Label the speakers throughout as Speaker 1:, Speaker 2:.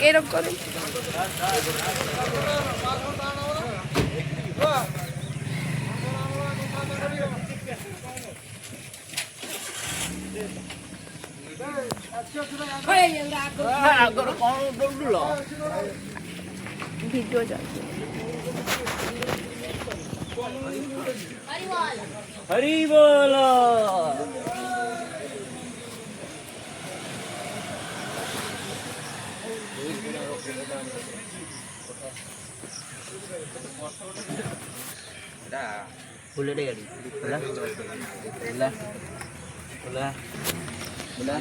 Speaker 1: এরকম করে ভিডিও যাচ্ছে
Speaker 2: हरी बोलो बोले दे गाड़ी बोला बोला बोला बोला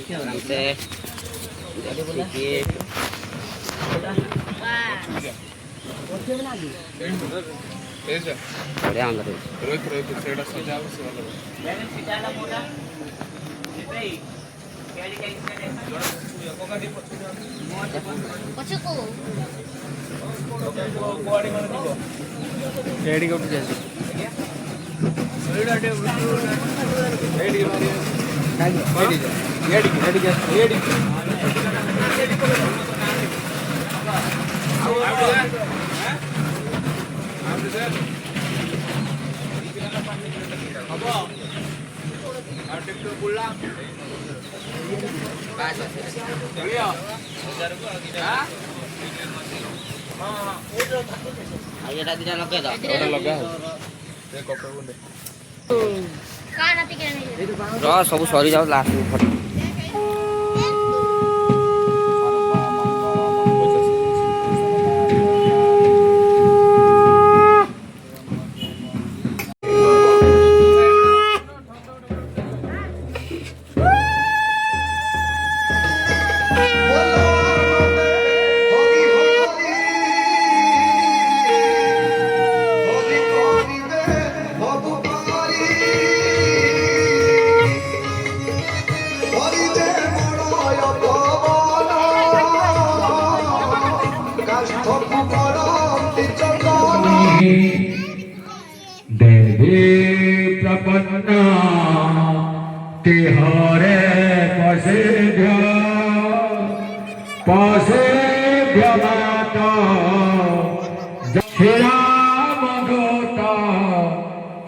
Speaker 2: क्या बोलते गाड़ी बोला बोला और क्या बना दी अरे अंदर रोहित रोहित सेड सजा से वाला मैंने सिटाला मोटा भाई गाड़ी का इसने कोका दी पछको कोडी मन दियो रेडी को जल्दी रेडी रेडी मारी रेडी रेडी रेडी सब सरी जाओ लास्ट
Speaker 3: देवी प्रपन्ना तिहारे पसेभ्य माता श्रीराम दूता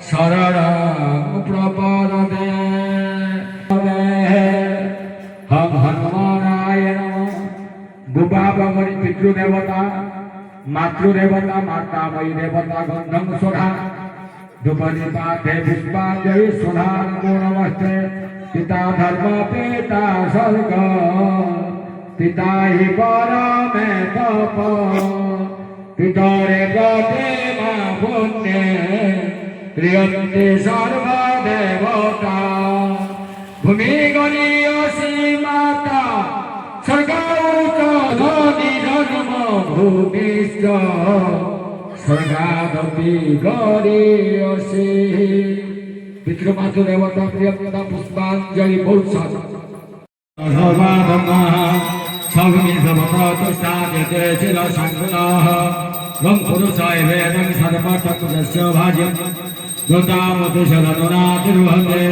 Speaker 3: शरणं प्रपद्ये हम हनुमानाय नमः। गुबाबमणि पितृदेवता मातृदेवता मातामयी देवता गंधम सुधा दुपदीपाते पुष्पांजलि सुधा नमस्ते। पिता धर्म पिता स्वर्ग पिता हि परमे तप पितरे गते मा पुण्ये क्रियन्ते सर्वदेवता। भूमि गणीयसी माता स्वर्गौच धनी धर्म भूमिश्च स्वर्गादपि गरीयसी। पितृमातृ देवता प्रियता पुष्पांजलि बहुषा सर्वाधर्मः सौम्य समप्रतुष्टायते शिरसङ्कुलः त्वं पुरुषाय वेदं सर्वतत्त्वस्य भाज्यं दुतामतिशलनुनातिर्भते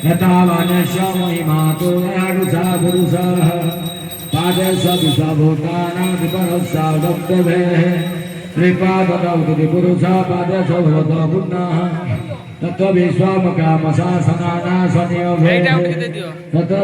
Speaker 3: यतावानस्य महिमातो यागुषा पुरुषः पादेश विश्वभूतानां विपरस्सादब्धवेः त्रिपादौ पुरुषः पादेश भवतो पुण्यः तत्त्व विश्वमकामशासनानाशनियो तत्त्व